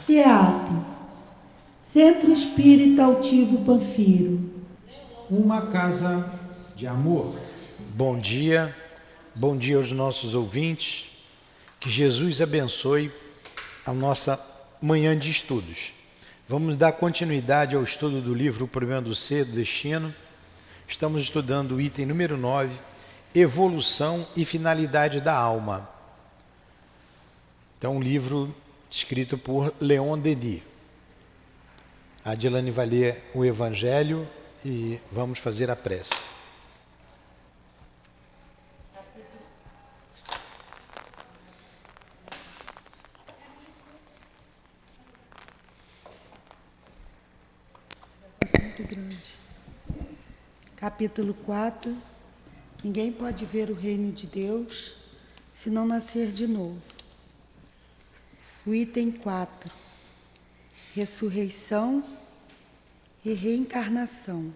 SEAP, Centro Espírita Altivo Panfiro. Uma casa de amor. Bom dia aos nossos ouvintes. Que Jesus abençoe a nossa manhã de estudos. Vamos dar continuidade ao estudo do livro O Problema do Ser, do Destino. Estamos estudando o item número 9, Evolução e Finalidade da Alma. Então, um livro escrito por Leon Denis. A Adilane vai ler o Evangelho e vamos fazer a prece. Muito grande. Capítulo 4. Ninguém pode ver o reino de Deus se não nascer de novo. O item 4. Ressurreição e reencarnação.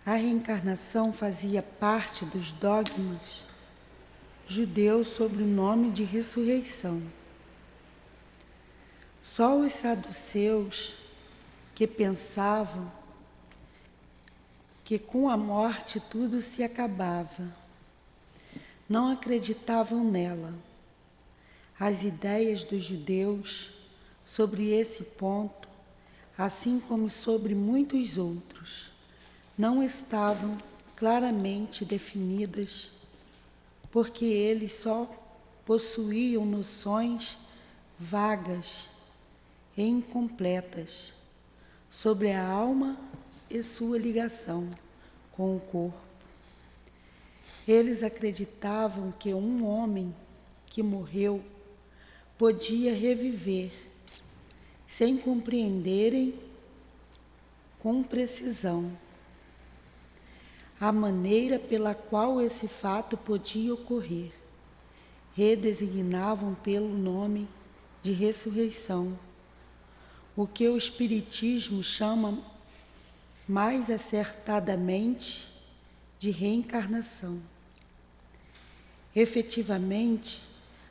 A reencarnação fazia parte dos dogmas judeus sobre o nome de ressurreição. Só os saduceus, que pensavam que com a morte tudo se acabava, não acreditavam nela. As ideias dos judeus sobre esse ponto, assim como sobre muitos outros, não estavam claramente definidas, porque eles só possuíam noções vagas e incompletas sobre a alma e sua ligação com o corpo. Eles acreditavam que um homem que morreu podia reviver, sem compreenderem com precisão a maneira pela qual esse fato podia ocorrer. Redesignavam pelo nome de ressurreição, o que o Espiritismo chama mais acertadamente de reencarnação. Efetivamente,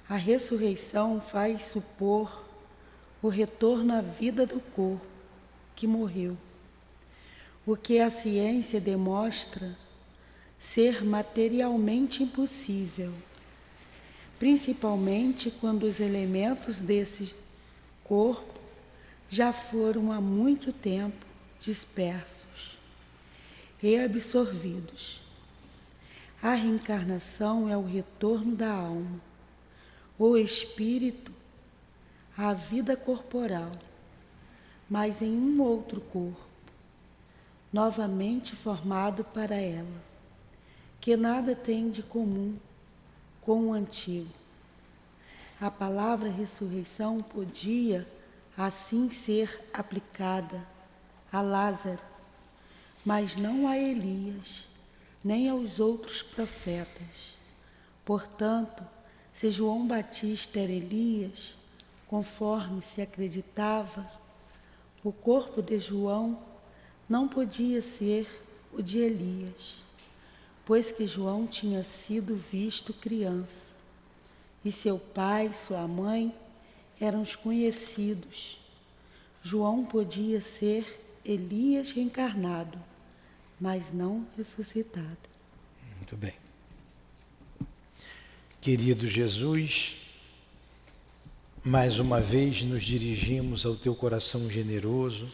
a ressurreição faz supor o retorno à vida do corpo que morreu, o que a ciência demonstra ser materialmente impossível, principalmente quando os elementos desse corpo já foram há muito tempo dispersos e absorvidos. A reencarnação é o retorno da alma, o espírito, à vida corporal, mas em um outro corpo, novamente formado para ela, que nada tem de comum com o antigo. A palavra ressurreição podia assim ser aplicada a Lázaro, mas não a Elias, nem aos outros profetas. Portanto, se João Batista era Elias, conforme se acreditava, o corpo de João não podia ser o de Elias, pois que João tinha sido visto criança, e seu pai e sua mãe eram os conhecidos. João podia ser Elias reencarnado, mas não ressuscitado. Muito bem. Querido Jesus, mais uma vez nos dirigimos ao teu coração generoso,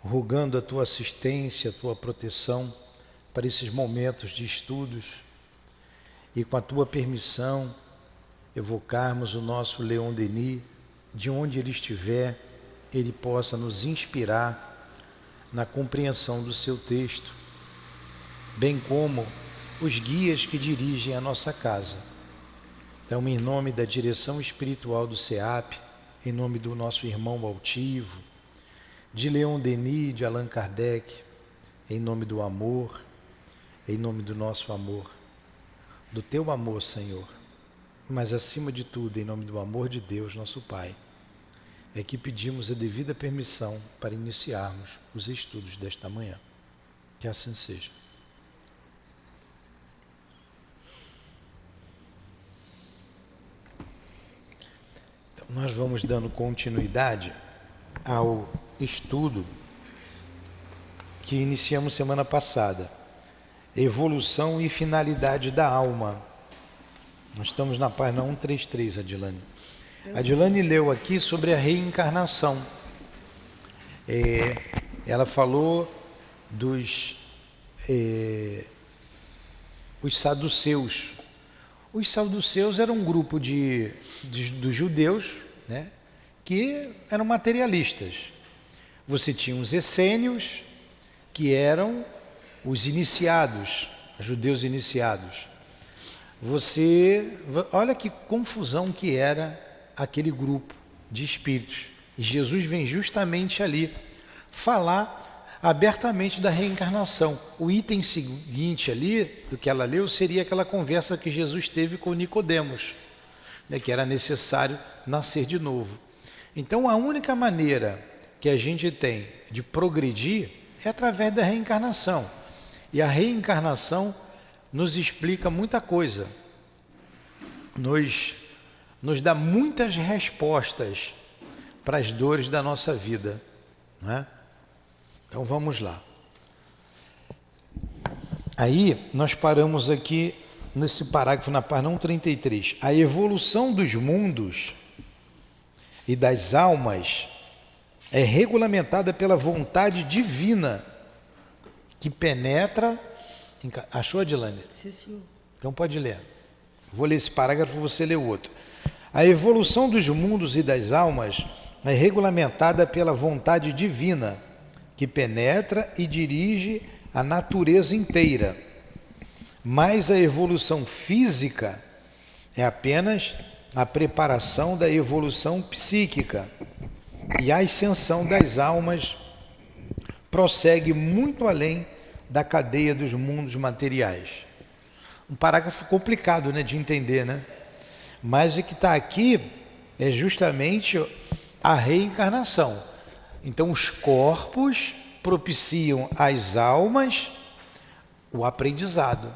rogando a tua assistência, a tua proteção para esses momentos de estudos e, com a tua permissão, evocarmos o nosso Leon Denis, de onde ele estiver, ele possa nos inspirar na compreensão do seu texto, bem como os guias que dirigem a nossa casa. Então, em nome da direção espiritual do SEAP, em nome do nosso irmão altivo, de Leon Denis, de Allan Kardec, em nome do amor, em nome do nosso amor, do teu amor, Senhor, mas acima de tudo, em nome do amor de Deus, nosso Pai, é que pedimos a devida permissão para iniciarmos os estudos desta manhã. Que assim seja. Então, nós vamos dando continuidade ao estudo que iniciamos semana passada. Evolução e finalidade da alma. Nós estamos na página 133, Adilane. Adilane leu aqui sobre a reencarnação. Ela falou dos os saduceus. Os saduceus eram um grupo dos judeus, né, que eram materialistas. Você tinha os essênios, que eram os iniciados, judeus iniciados. Olha que confusão que era aquele grupo de espíritos. E Jesus vem justamente ali falar abertamente da reencarnação. O item seguinte ali, do que ela leu, seria aquela conversa que Jesus teve com Nicodemos, né, que era necessário nascer de novo. Então a única maneira que a gente tem de progredir é através da reencarnação. E a reencarnação nos explica muita coisa, nos dá muitas respostas para as dores da nossa vida, né? Então vamos lá. Aí nós paramos aqui nesse parágrafo na página 133. A evolução dos mundos e das almas é regulamentada pela vontade divina que penetra... Achou, Adilane? Sim, senhor. Então pode ler. Vou ler esse parágrafo, você lê o outro. A evolução dos mundos e das almas é regulamentada pela vontade divina que penetra e dirige a natureza inteira. Mas a evolução física é apenas a preparação da evolução psíquica, e a ascensão das almas prossegue muito além da cadeia dos mundos materiais. Um parágrafo complicado, né, de entender, né? Mas o que está aqui é justamente a reencarnação. Então os corpos propiciam às almas o aprendizado,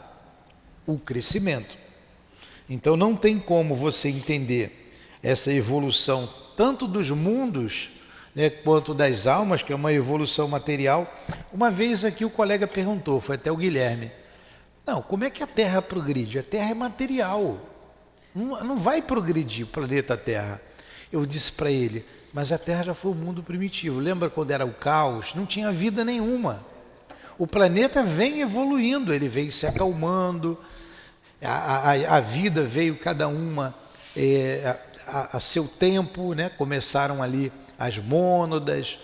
o crescimento. Então não tem como você entender essa evolução tanto dos mundos, né, quanto das almas, que é uma evolução material. Uma vez aqui o colega perguntou, foi até o Guilherme, não, como é que a Terra progride? A Terra é material, não vai progredir o planeta Terra. Eu disse para ele, mas a Terra já foi o mundo primitivo. Lembra quando era o caos? Não tinha vida nenhuma. O planeta vem evoluindo, ele vem se acalmando, a vida veio cada uma a seu tempo, né? Começaram ali as mônadas,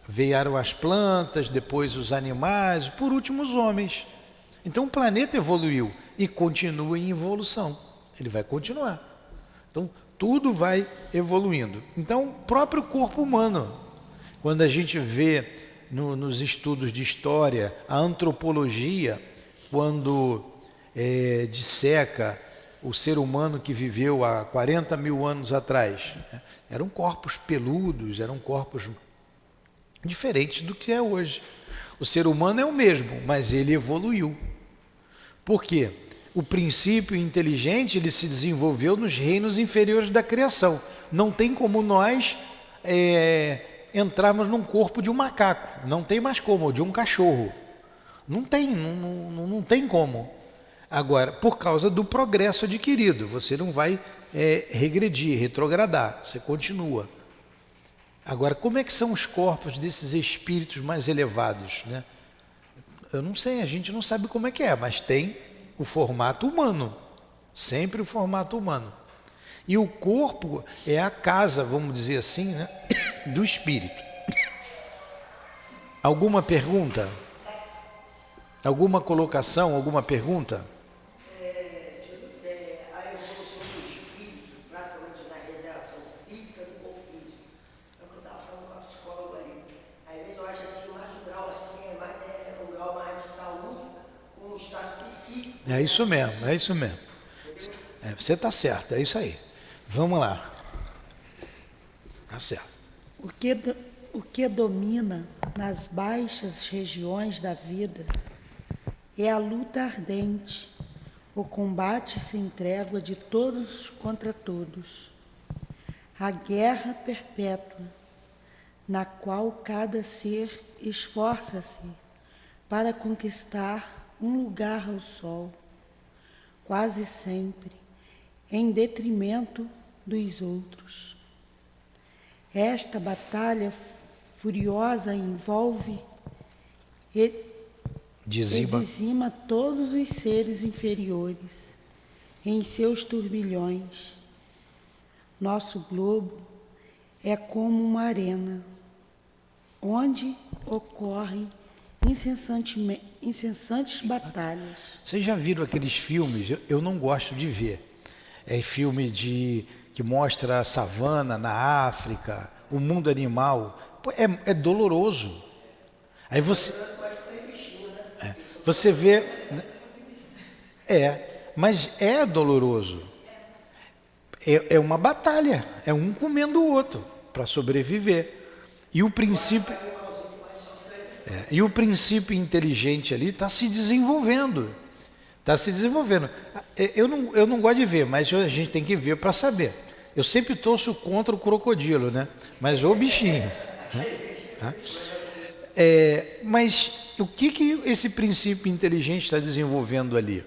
vieram as plantas, depois os animais, por último os homens. Então o planeta evoluiu e continua em evolução, ele vai continuar. Então tudo vai evoluindo. Então o próprio corpo humano, quando a gente vê nos estudos de história, a antropologia, quando disseca o ser humano que viveu há 40 mil anos atrás, né? Eram corpos peludos, eram corpos diferentes do que é hoje. O ser humano é o mesmo, mas ele evoluiu. Por quê? O princípio inteligente ele se desenvolveu nos reinos inferiores da criação. Não tem como nós entrarmos num corpo de um macaco, não tem mais como, ou de um cachorro. Não tem como. Agora, por causa do progresso adquirido, você não vai regredir, retrogradar, você continua. Agora, como é que são os corpos desses espíritos mais elevados, né? Eu não sei, a gente não sabe como é que é, mas tem o formato humano, sempre o formato humano. E o corpo é a casa, vamos dizer assim, né, do espírito. Alguma pergunta? Alguma colocação, alguma pergunta? A evolução do espírito, praticamente na regeneração física do corpo físico. É o que eu estava falando com a psicóloga ali. Às vezes eu acho assim, mais o grau assim, é um grau mais de saúde com um estado psíquico. É isso mesmo, é isso mesmo. Você está certo, é isso aí. Vamos lá. Está certo. O que domina nas baixas regiões da vida é a luta ardente, o combate sem trégua de todos contra todos. a guerra perpétua, na qual cada ser esforça-se para conquistar um lugar ao sol, quase sempre em detrimento dos outros. Esta batalha furiosa envolve e dizima todos os seres inferiores em seus turbilhões. Nosso globo é como uma arena, onde ocorrem incessantes batalhas. Vocês já viram aqueles filmes? Eu não gosto de ver. É filme que mostra a savana na África, o mundo animal. Pô, é doloroso. Aí você vê... mas é doloroso. É uma batalha, é um comendo o outro para sobreviver. E o princípio inteligente ali está se desenvolvendo. Está se desenvolvendo. Eu não gosto de ver, mas a gente tem que ver para saber. Eu sempre torço contra o crocodilo, né? Mas o bichinho. Né? Mas o que esse princípio inteligente está desenvolvendo ali?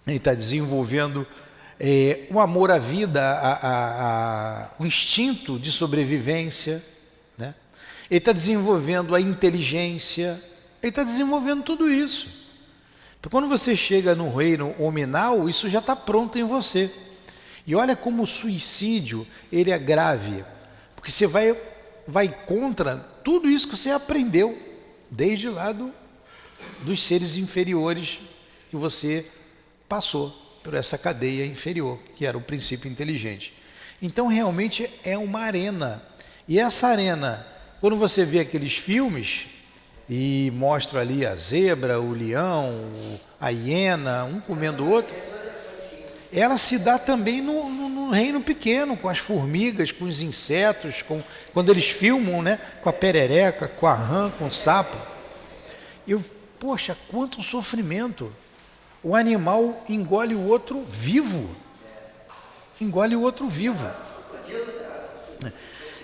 Ele está desenvolvendo o amor à vida, o instinto de sobrevivência, né? Ele está desenvolvendo a inteligência, ele está desenvolvendo tudo isso. Então, quando você chega no reino hominal, isso já está pronto em você. E olha como o suicídio ele é grave, porque você vai contra tudo isso que você aprendeu desde lá dos seres inferiores que você passou por essa cadeia inferior, que era o princípio inteligente. Então realmente é uma arena. E essa arena, quando você vê aqueles filmes e mostra ali a zebra, o leão, a hiena, um comendo o outro, ela se dá também no reino pequeno, com as formigas, com os insetos, quando eles filmam, né, com a perereca, com a rã, com o sapo. Poxa, quanto sofrimento! O animal engole o outro vivo. Engole o outro vivo.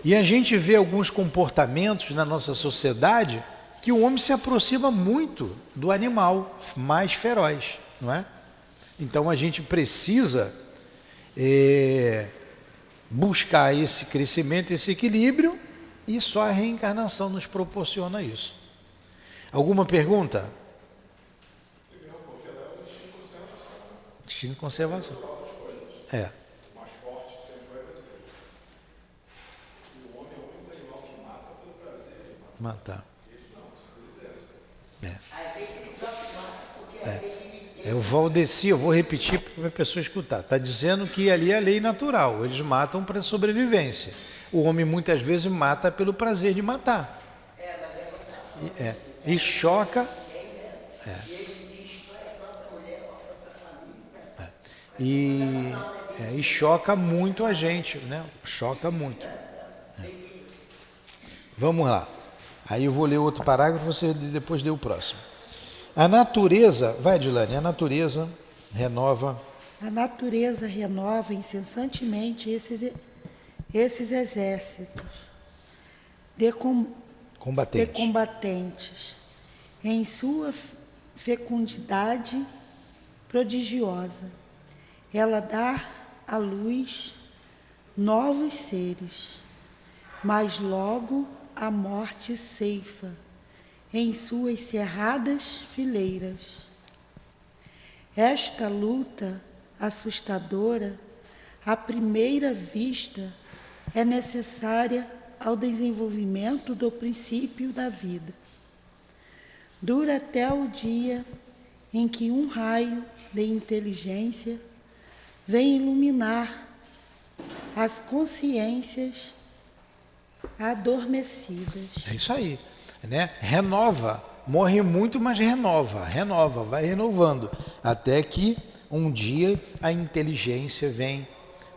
E a gente vê alguns comportamentos na nossa sociedade que o homem se aproxima muito do animal mais feroz, não é? Então a gente precisa buscar esse crescimento, esse equilíbrio, e só a reencarnação nos proporciona isso. Alguma pergunta? Destino de conservação. É. O mais forte sempre vai vencer. O homem é o único animal que mata pelo prazer de Matar. Ele não, isso é dessa. Às vezes ele próprio mata, porque às vezes ele... O Valdeci, eu vou repetir para a pessoa escutar. Está dizendo que ali é lei natural. Eles matam para sobrevivência. O homem muitas vezes mata pelo prazer de matar. E choca. E choca muito a gente, né? Choca muito. Vamos lá. Aí eu vou ler outro parágrafo, você depois lê o próximo. A natureza, vai Dilane, a natureza renova. A natureza renova incessantemente esses exércitos de combatentes em sua fecundidade prodigiosa. Ela dá à luz novos seres, mas logo a morte ceifa em suas cerradas fileiras. Esta luta assustadora, à primeira vista, é necessária ao desenvolvimento do princípio da vida. Dura até o dia em que um raio de inteligência vem iluminar as consciências adormecidas. É isso aí, né? Renova, morre muito, mas renova, vai renovando, até que um dia a inteligência vem,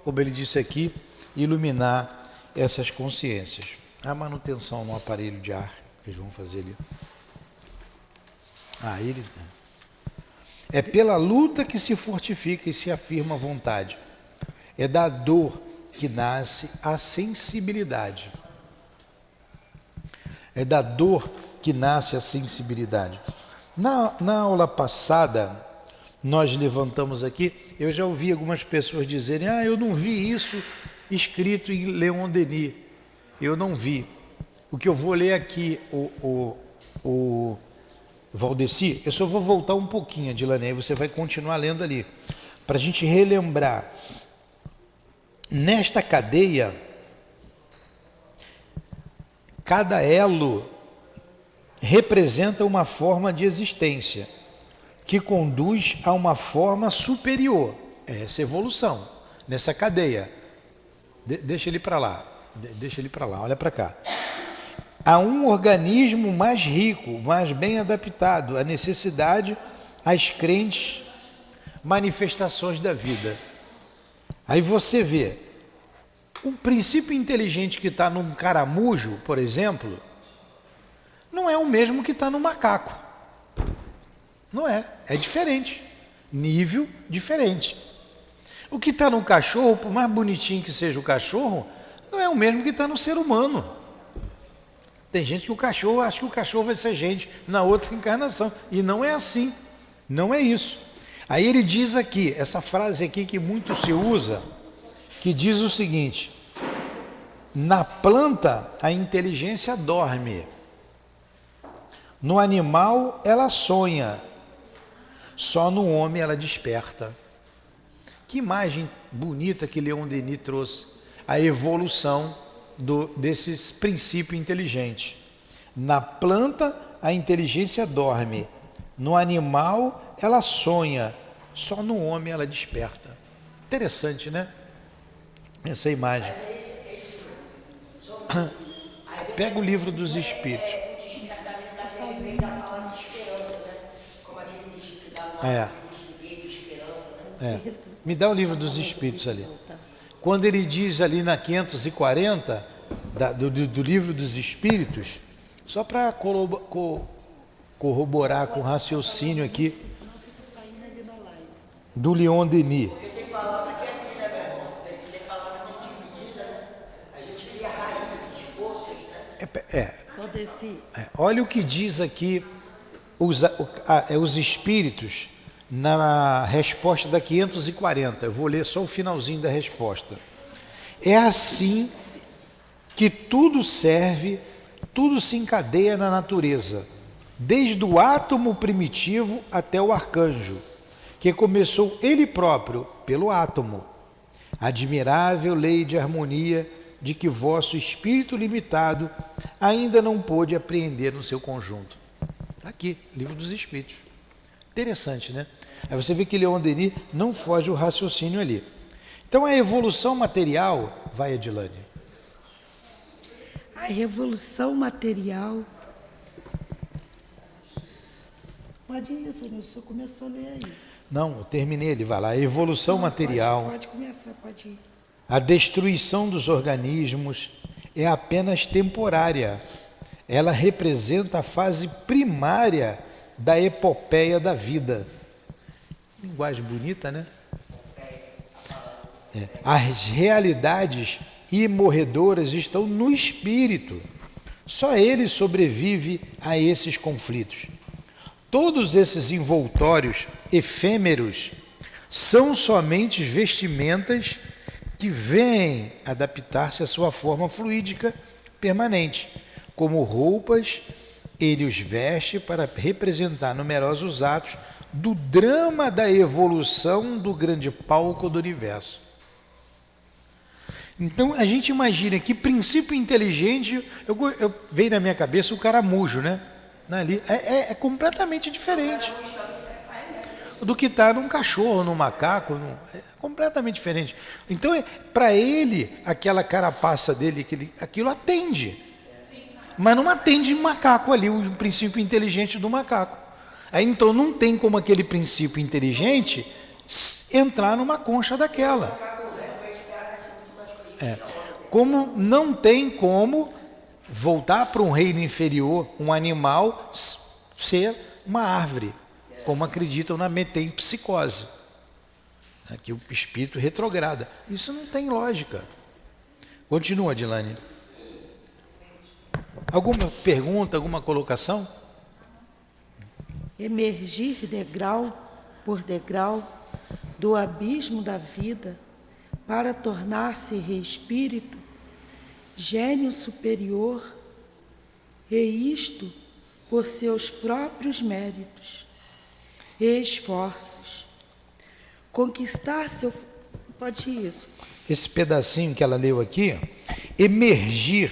como ele disse aqui, iluminar essas consciências. A manutenção no aparelho de ar que eles vão fazer ali. É pela luta que se fortifica e se afirma a vontade. É da dor que nasce a sensibilidade. É da dor que nasce a sensibilidade. Na aula passada, nós levantamos aqui, eu já ouvi algumas pessoas dizerem, eu não vi isso escrito em Leon Denis. Eu não vi. O que eu vou ler aqui, o Valdeci, eu só vou voltar um pouquinho, Adilane, aí você vai continuar lendo ali, para a gente relembrar. Nesta cadeia, cada elo representa uma forma de existência que conduz a uma forma superior. É essa evolução, nessa cadeia. Deixa ele para lá, olha para cá. Há um organismo mais rico, mais bem adaptado à necessidade, às crentes manifestações da vida. Aí você vê, o princípio inteligente que está num caramujo, por exemplo, não é o mesmo que está no macaco. Não é, é diferente, nível diferente. O que está no cachorro, por mais bonitinho que seja o cachorro, não é o mesmo que está no ser humano. Tem gente que o cachorro acha que o cachorro vai ser gente na outra encarnação. E não é assim. Não é isso. Aí ele diz aqui, essa frase aqui que muito se usa, que diz o seguinte: na planta a inteligência dorme, no animal ela sonha, só no homem ela desperta. Que imagem bonita que Leon Denis trouxe, a evolução desse princípio inteligente. Na planta a inteligência dorme, no animal ela sonha, só no homem ela desperta. Interessante, né? Essa imagem. Pega o livro dos Espíritos. O despertamento também vem da palavra de esperança, né? Como aquele bicho que dá uma de esperança, né? Me dá o livro dos Espíritos ali. Quando ele diz ali na 540, do livro dos Espíritos, só para corroborar com o raciocínio aqui, do Leon Denis. Porque tem palavra que é assim, né, meu irmão? Tem palavra de dividida, né? A gente cria raízes, forças, né? Valdeci. Olha o que diz aqui os Espíritos na resposta da 540. Eu vou ler só o finalzinho da resposta. É assim que tudo serve, tudo se encadeia na natureza, desde o átomo primitivo até o arcanjo, que começou ele próprio pelo átomo. Admirável lei de harmonia de que vosso espírito limitado ainda não pôde apreender no seu conjunto. Aqui, Livro dos Espíritos. Interessante, né? Aí você vê que Leon Denis não foge o raciocínio ali. Então a evolução material, vai, Adilane. A revolução material. Pode ir, senhor, o senhor começou a ler aí. Não, eu terminei, ele vai lá. A evolução material, Pode começar, pode ir. a destruição dos organismos é apenas temporária. Ela representa a fase primária da epopeia da vida. Linguagem bonita, né? As realidades imorredoras estão no espírito. Só ele sobrevive a esses conflitos. Todos esses envoltórios efêmeros são somente vestimentas que vêm adaptar-se à sua forma fluídica permanente. Como roupas, ele os veste para representar numerosos atos do drama da evolução do grande palco do universo. Então a gente imagina que princípio inteligente, eu veio na minha cabeça o caramujo, né? Ali, é completamente diferente do que está num cachorro, num macaco, é completamente diferente. Então, para ele, aquela carapaça dele, aquilo atende, mas não atende macaco ali, o princípio inteligente do macaco. Aí então não tem como aquele princípio inteligente entrar numa concha daquela. Como não tem como voltar para um reino inferior, um animal ser uma árvore, como acreditam na metempsicose, que o espírito retrograda. Isso não tem lógica. Continua, Dilane. Alguma pergunta, alguma colocação? Emergir degrau por degrau do abismo da vida para tornar-se reespírito, gênio superior, e isto por seus próprios méritos e esforços. Conquistar seu... Pode ir isso. Esse pedacinho que ela leu aqui, emergir.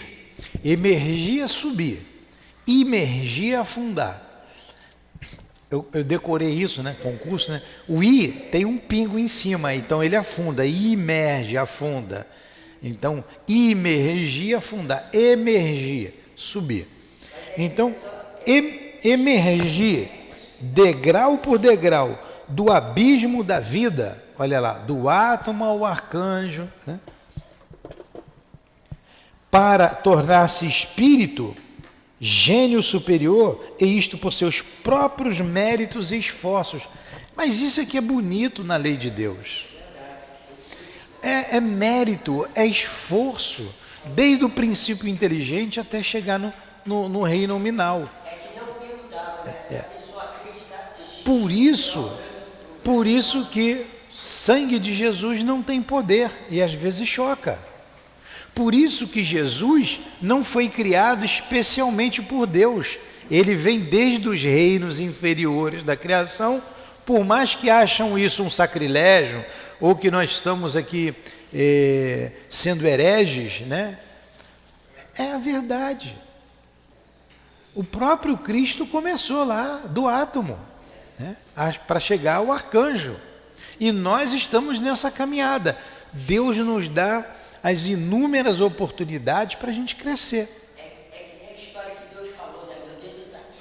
Emergir é subir. Imergir é afundar. Eu decorei isso, né? Concurso, né? O I tem um pingo em cima, então ele afunda. Imerge, afunda. Então, imergir, afundar. Emergir, subir. Então, emergir degrau por degrau do abismo da vida, olha lá, do átomo ao arcanjo, né? Para tornar-se espírito, gênio superior, e isto por seus próprios méritos e esforços. Mas isso aqui é bonito na lei de Deus. É mérito, é esforço, desde o princípio inteligente até chegar no rei nominal. Por isso que sangue de Jesus não tem poder e às vezes choca. Por isso que Jesus não foi criado especialmente por Deus. Ele vem desde os reinos inferiores da criação, por mais que acham isso um sacrilégio, ou que nós estamos aqui sendo hereges, né? É a verdade. O próprio Cristo começou lá, do átomo, né? Para chegar ao arcanjo. E nós estamos nessa caminhada. Deus nos dá as inúmeras oportunidades para a gente crescer. É que nem a história que Deus falou, né? Meu dedo está aqui,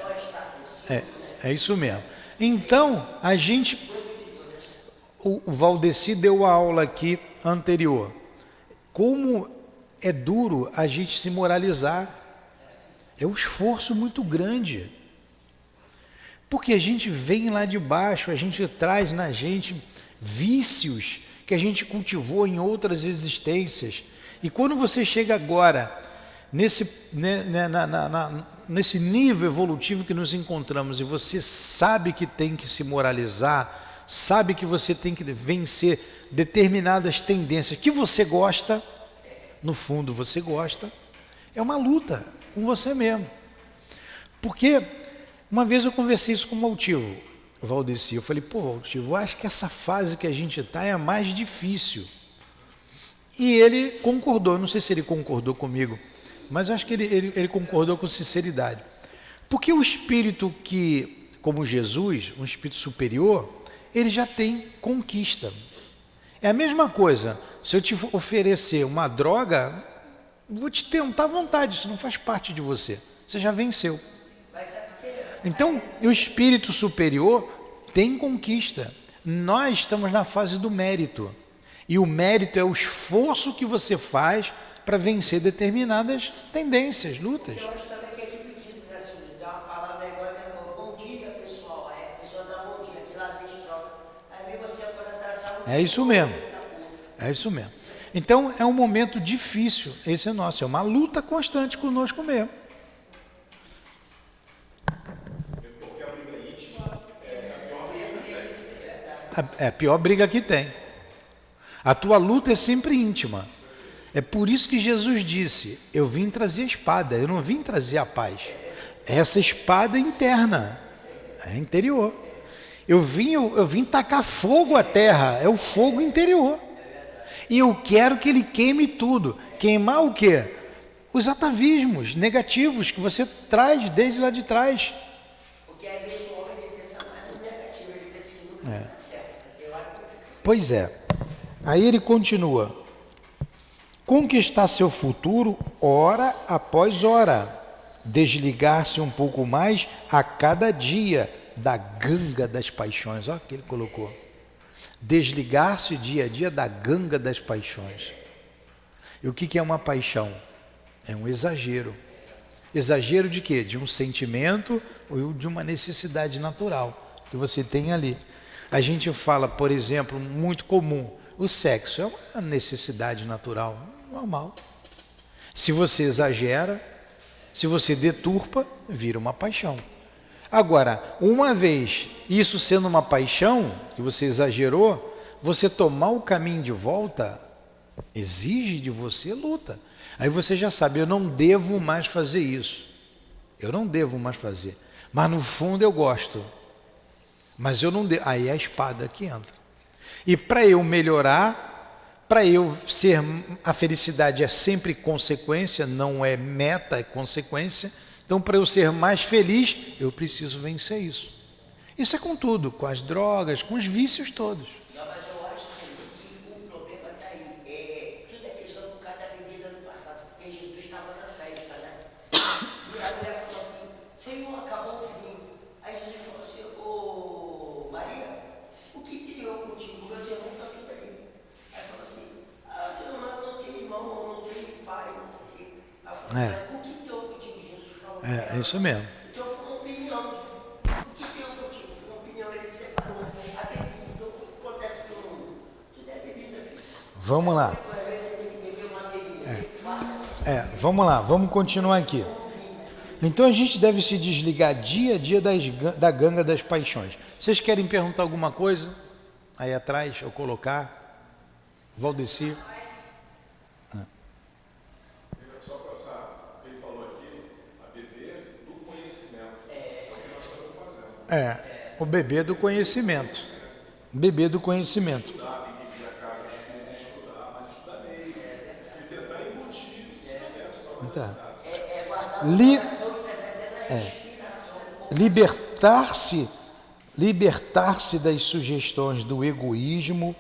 nós está consigo. É isso mesmo. Então, a gente... O Valdeci deu a aula aqui anterior. Como é duro a gente se moralizar. É um esforço muito grande. Porque a gente vem lá de baixo, a gente traz na gente vícios que a gente cultivou em outras existências. E quando você chega agora, nesse nível evolutivo que nos encontramos, e você sabe que tem que se moralizar, sabe que você tem que vencer determinadas tendências que você gosta, no fundo você gosta, é uma luta com você mesmo. Porque uma vez eu conversei isso com o Altivo, Valdeci, eu falei, pô, Altivo, eu acho que essa fase que a gente está é a mais difícil. E ele concordou, não sei se ele concordou comigo, mas eu acho que ele concordou com sinceridade. Porque o espírito que, como Jesus, um espírito superior, ele já tem conquista. É a mesma coisa, se eu te oferecer uma droga, vou te tentar à vontade, isso não faz parte de você, você já venceu. Então, o espírito superior tem conquista. Nós estamos na fase do mérito. E o mérito é o esforço que você faz para vencer determinadas tendências, lutas. Eu acho também que é dividido, né? Se dá uma palavra igual, meu irmão, bom dia, pessoal. Aí a pessoa dá bom dia, aqui lá vem troca. Aí vem você agora dar saúde. É isso mesmo. É isso mesmo. Então, é um momento difícil, esse é nosso. É uma luta constante conosco mesmo. É a pior briga que tem. A tua luta é sempre íntima. É por isso que Jesus disse, eu vim trazer a espada, eu não vim trazer a paz. Essa espada é interna, é interior. Eu vim tacar fogo à terra, é o fogo interior. E eu quero que ele queime tudo. Queimar o quê? Os atavismos negativos que você traz desde lá de trás. Porque às vezes o homem ele pensa mais no negativo, ele pensa que nunca vai dar certo. Eu acho que eu fico assim. Pois é. Aí ele continua. Conquistar seu futuro hora após hora. Desligar-se um pouco mais a cada dia da ganga das paixões. Olha o que ele colocou. Desligar-se dia a dia da ganga das paixões. E o que é uma paixão? É um exagero. Exagero de quê? De um sentimento ou de uma necessidade natural que você tem ali. A gente fala, por exemplo, muito comum, o sexo é uma necessidade natural. normal. Se você exagera, se você deturpa, vira uma paixão. Agora, uma vez isso sendo uma paixão, que você exagerou, você tomar o caminho de volta, exige de você luta. Aí você já sabe, eu não devo mais fazer isso. Eu não devo mais fazer. Mas no fundo eu gosto. Mas eu não devo. Aí é a espada que entra. E para eu melhorar, para eu ser... A felicidade é sempre consequência, não é meta, é consequência. Então, para eu ser mais feliz, eu preciso vencer isso. Isso é com tudo, com as drogas, com os vícios todos. Não, mas eu acho assim, que o problema está aí. Tudo é questão por causa da bebida do passado, porque Jesus estava na festa, né? E a mulher falou assim, Senhor, acabou o vinho. Aí Jesus falou assim, ô Maria, o que tem eu contigo? Meus irmãos estão tudo ali. Aí falou assim, Senhor, mas não tem irmão, não tem pai, não sei o quê. Aí falou, o que tem eu contigo, Jesus? Falou, É isso mesmo. então foi uma opinião. O que tem eu contigo? Foi uma opinião, ele separou a bebida. Então o que acontece no mundo? Tudo é bebida, filho. Vamos lá. Às vezes você tem que beber uma bebida. Vamos lá, vamos continuar aqui. Então a gente deve se desligar dia a dia da ganga das paixões. Vocês querem perguntar alguma coisa? Aí atrás, ou colocar? Valdeci? Só para o que ele falou aqui, a beber do conhecimento. É o que nós estamos fazendo. O beber do conhecimento. Beber do conhecimento. Estudar, tem que vir a casa, estudar, mas estudar meio. E tentar embutir os ensinamentos. Tá. Libertar-se das sugestões do egoísmo,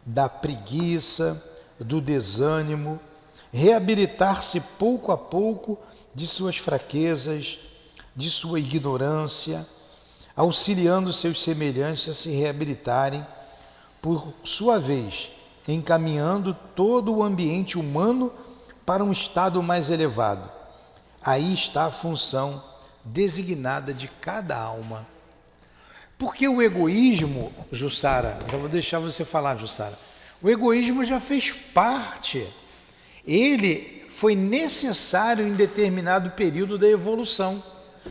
da preguiça, do desânimo, reabilitar-se pouco a pouco de suas fraquezas, de sua ignorância, auxiliando seus semelhantes a se reabilitarem, por sua vez, encaminhando todo o ambiente humano para um estado mais elevado. Aí está a função designada de cada alma. Porque o egoísmo, Jussara, já vou deixar você falar, Jussara, o egoísmo já fez parte, ele foi necessário em determinado período da evolução.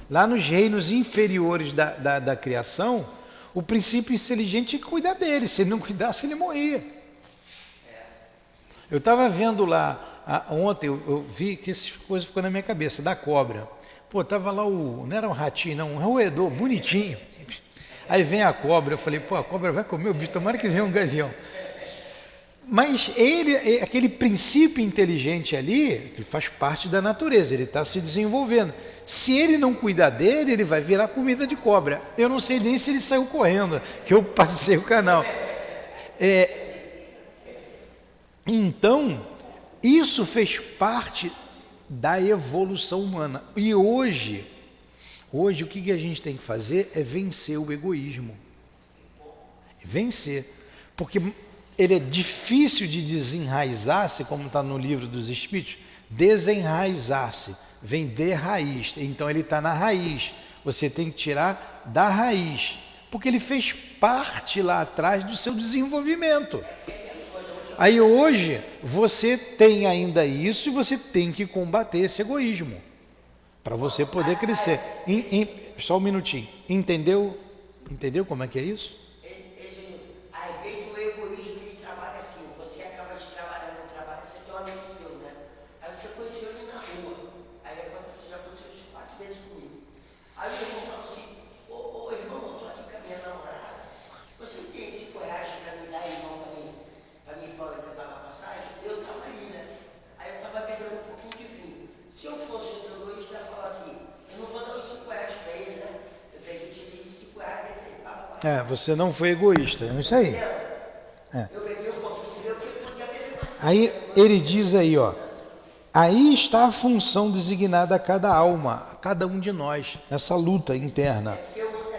Lá nos reinos inferiores da criação, o princípio inteligente tinha que cuidar dele, se ele não cuidasse, ele morria. Eu estava vendo lá, ontem eu vi que essas coisas ficou na minha cabeça, da cobra. Pô, estava lá não era um ratinho, não, um roedor, bonitinho. Aí vem a cobra, eu falei, pô, a cobra vai comer o bicho, tomara que venha um gavião. Mas aquele princípio inteligente ali, ele faz parte da natureza, ele está se desenvolvendo. Se ele não cuidar dele, ele vai virar comida de cobra. Eu não sei nem se ele saiu correndo, que eu passei o canal. Então, isso fez parte da evolução humana. E hoje o que a gente tem que fazer é vencer o egoísmo. Vencer. Porque ele é difícil de desenraizar-se, como está no livro dos Espíritos, desenraizar-se, vem de raiz, então ele está na raiz, você tem que tirar da raiz, porque ele fez parte lá atrás do seu desenvolvimento. Aí hoje você tem ainda isso e você tem que combater esse egoísmo, para você poder crescer. Só um minutinho, entendeu como é que é isso? Às vezes o egoísmo ele trabalha assim, você acaba de trabalhar no trabalho, você tem um amigo seu, né? Aí você conheceu ele na rua, aí aconteceu, já aconteceu isso 4 vezes comigo. Aí o irmão falou assim, ô irmão, eu estou aqui com a minha namorada, você não tem esse coragem para me dar, irmão, para mim pagar a passagem? Eu estava ali, né? Aí eu estava bebendo um pouquinho de vinho. Se eu fosse outro egoísta, eu ia falar assim, eu não vou dar esse coragem para ele, né? Eu peguei e tirei esse coragem para ele pagar a passagem. Você não foi egoísta, é isso aí. Eu peguei um pouquinho de ver o que eu podia beber mais. Aí ele diz aí, aí está a função designada a cada alma, a cada um de nós, nessa luta interna.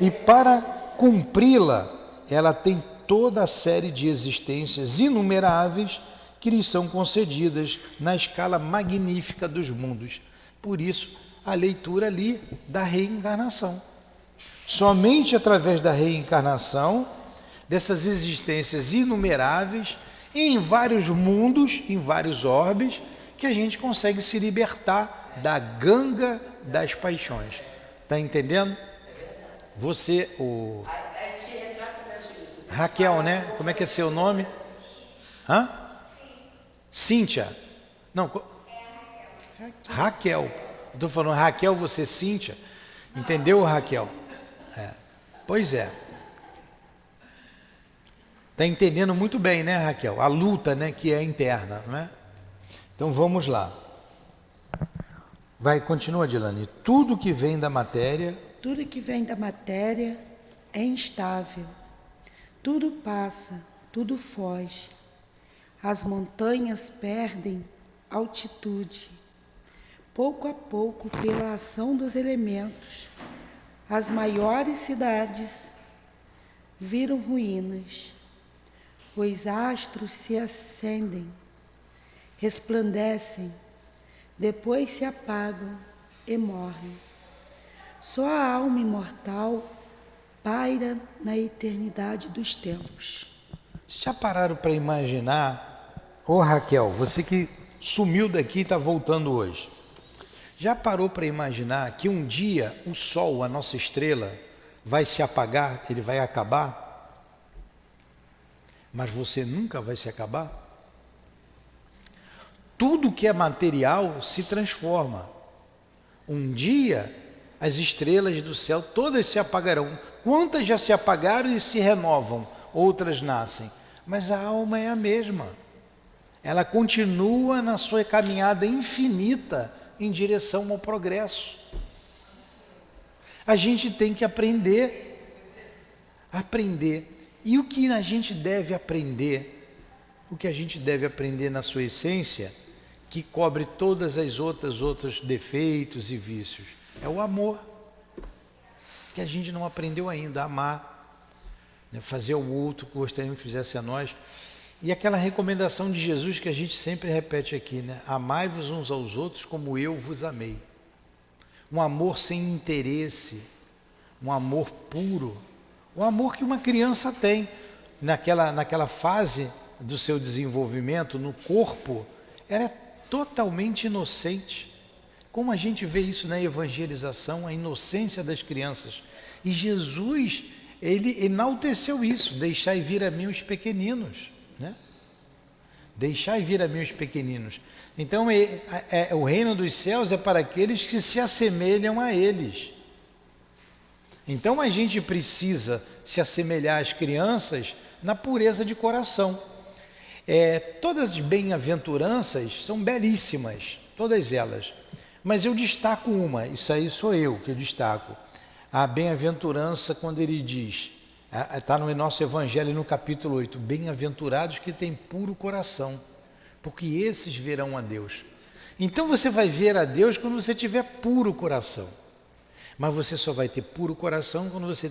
E para cumpri-la, ela tem toda a série de existências inumeráveis que lhes são concedidas na escala magnífica dos mundos. Por isso, a leitura ali da reencarnação. Somente através da reencarnação, dessas existências inumeráveis, E em vários mundos, em vários orbes, que a gente consegue se libertar da ganga das paixões. Está entendendo? Você, o... Aí se retrata nessa luta. Raquel, né? Como é que é seu nome? Hã? Cíntia. Não, Raquel. Estou falando Raquel, você Cíntia. Entendeu, Raquel? É. Pois é. Está entendendo muito bem, né, Raquel? A luta, né, que é interna, não é? Então vamos lá. Vai, continua, Dilane. Tudo que vem da matéria... Tudo que vem da matéria é instável. Tudo passa, tudo foge. As montanhas perdem altitude. Pouco a pouco, pela ação dos elementos, as maiores cidades viram ruínas. Os astros se acendem, resplandecem, depois se apagam e morrem. Só a alma imortal paira na eternidade dos tempos. Já pararam para imaginar, ô Raquel, você que sumiu daqui e está voltando hoje, já parou para imaginar que um dia o Sol, a nossa estrela, vai se apagar, ele vai acabar? Mas você nunca vai se acabar? Tudo que é material se transforma. Um dia as estrelas do céu todas se apagarão. Quantas já se apagaram e se renovam? Outras nascem. Mas a alma é a mesma. Ela continua na sua caminhada infinita em direção ao progresso. A gente tem que aprender. E o que a gente deve aprender? O que a gente deve aprender na sua essência, que cobre todas as outros defeitos e vícios, é o amor, que a gente não aprendeu ainda a amar, né? Fazer ao outro que gostaríamos que fizesse a nós. E aquela recomendação de Jesus que a gente sempre repete aqui, né? Amai-vos uns aos outros como eu vos amei. Um amor sem interesse, um amor puro, um amor que uma criança tem naquela fase do seu desenvolvimento no corpo, ela é totalmente inocente. Como a gente vê isso na evangelização, a inocência das crianças. E Jesus, ele enalteceu isso, deixai vir a mim os pequeninos, né? Deixai vir a mim os pequeninos. Então, o reino dos céus é para aqueles que se assemelham a eles. Então, a gente precisa se assemelhar às crianças na pureza de coração. Todas as bem-aventuranças são belíssimas, todas elas. Mas eu destaco uma, isso aí sou eu que destaco. A bem-aventurança quando ele diz, está no nosso Evangelho no capítulo 8, bem-aventurados que têm puro coração, porque esses verão a Deus. Então você vai ver a Deus quando você tiver puro coração. Mas você só vai ter puro coração quando você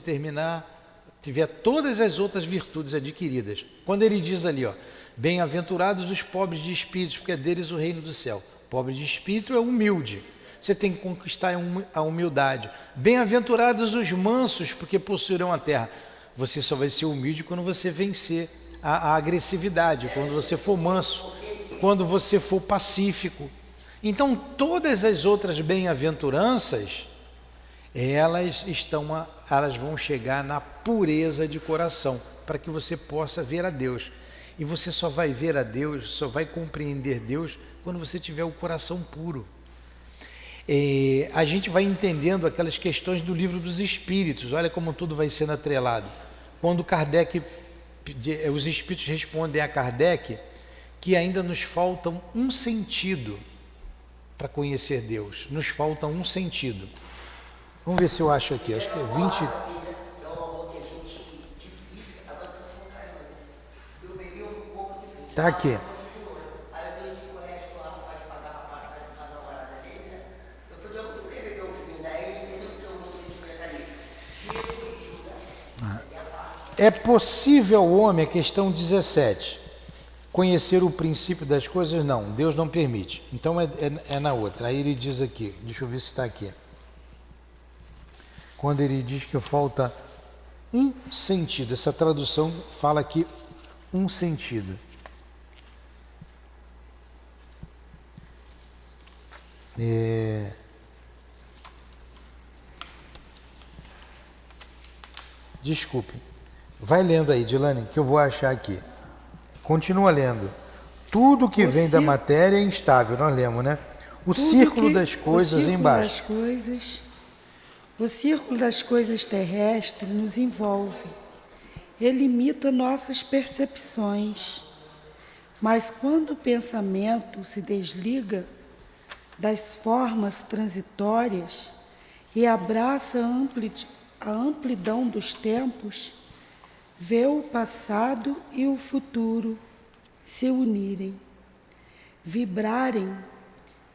tiver todas as outras virtudes adquiridas. Quando ele diz ali, ó, bem-aventurados os pobres de espírito, porque é deles o reino do céu. Pobre de espírito é humilde. Você tem que conquistar a humildade. Bem-aventurados os mansos, porque possuirão a terra. Você só vai ser humilde quando você vencer a agressividade, quando você for manso, quando você for pacífico. Então, todas as outras bem-aventuranças, elas vão chegar na pureza de coração, para que você possa ver a Deus. E você só vai ver a Deus, só vai compreender Deus quando você tiver o coração puro. A gente vai entendendo aquelas questões do livro dos Espíritos, olha como tudo vai sendo atrelado. Quando os Espíritos respondem a Kardec que ainda nos falta um sentido para conhecer Deus, nos falta um sentido. Vamos ver se eu acho aqui, acho que é 20... Está aqui. É possível ao homem, a questão 17, conhecer o princípio das coisas? Não, Deus não permite. Então é na outra. Aí ele diz aqui, deixa eu ver se está aqui. Quando ele diz que falta um sentido, essa tradução fala aqui um sentido. Desculpe. Vai lendo aí, Dilane, que eu vou achar aqui. Continua lendo. Tudo que vem da matéria é instável, nós lemos, né? O círculo das coisas embaixo. O círculo das coisas terrestres nos envolve. Ele imita nossas percepções. Mas quando o pensamento se desliga das formas transitórias e abraça a amplidão dos tempos, vê o passado e o futuro se unirem, vibrarem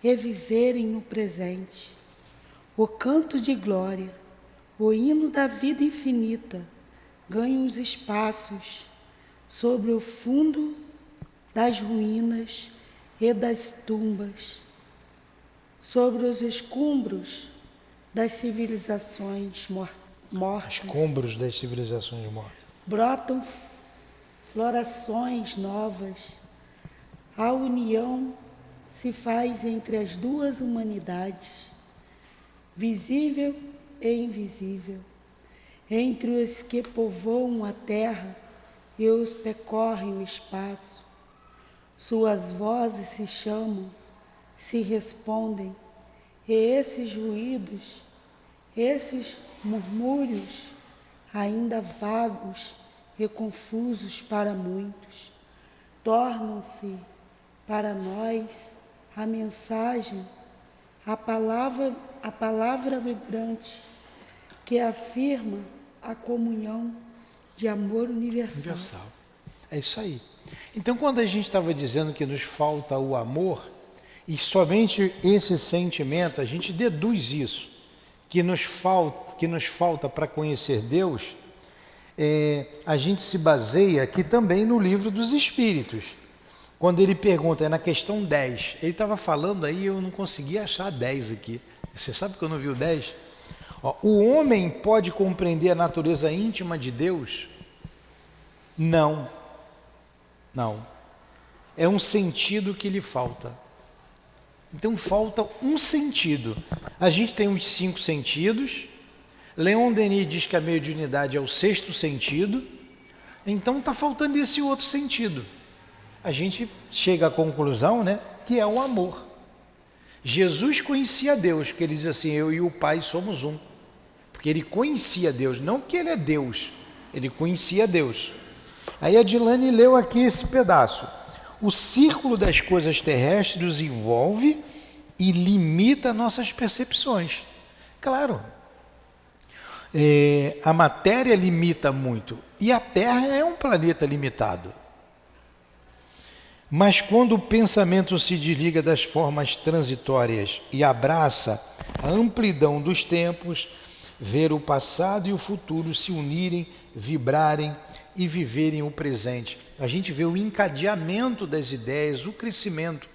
e viverem no presente. O canto de glória, o hino da vida infinita, ganha os espaços sobre o fundo das ruínas e das tumbas, sobre os escombros das civilizações mortas. Escombros das civilizações mortas. Brotam florações novas. A união se faz entre as duas humanidades, visível e invisível, entre os que povoam a terra e os que percorrem o espaço. Suas vozes se chamam, se respondem, e esses ruídos, esses murmúrios, ainda vagos e confusos para muitos, tornam-se para nós a mensagem, a palavra vibrante que afirma a comunhão de amor universal. É isso aí. Então, quando a gente estava dizendo que nos falta o amor, e somente esse sentimento, a gente deduz isso, que nos falta para conhecer Deus, a gente se baseia aqui também no livro dos Espíritos. Quando ele pergunta, é na questão 10, ele estava falando aí, eu não conseguia achar 10 aqui. Você sabe que eu não vi o 10? O homem pode compreender a natureza íntima de Deus? Não. Não. É um sentido que lhe falta. Então falta um sentido. A gente tem os 5 sentidos. Leon Denis diz que a mediunidade é o 6º sentido. Então está faltando esse outro sentido. A gente chega à conclusão, né, que é o amor. Jesus conhecia Deus, que ele diz assim, eu e o Pai somos um. Porque ele conhecia Deus, não que ele é Deus, ele conhecia Deus. Aí a Dilane leu aqui esse pedaço. O círculo das coisas terrestres nos envolve e limita nossas percepções. Claro, a matéria limita muito e a Terra é um planeta limitado. Mas quando o pensamento se desliga das formas transitórias e abraça a amplidão dos tempos, ver o passado e o futuro se unirem, vibrarem e viverem o presente. A gente vê o encadeamento das ideias, o crescimento.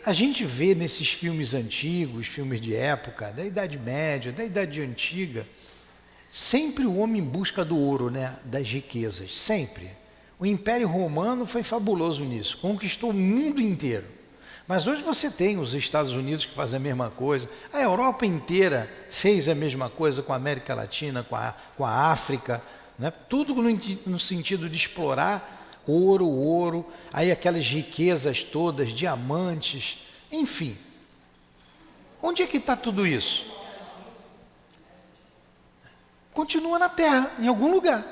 A gente vê nesses filmes antigos, filmes de época, da Idade Média, da Idade Antiga, sempre o homem em busca do ouro, né? Das riquezas, sempre. O Império Romano foi fabuloso nisso, conquistou o mundo inteiro. Mas hoje você tem os Estados Unidos que fazem a mesma coisa, a Europa inteira fez a mesma coisa com a América Latina, com a África, né? Tudo no sentido de explorar ouro, aí aquelas riquezas todas, diamantes, enfim. Onde é que está tudo isso? Continua na Terra, em algum lugar.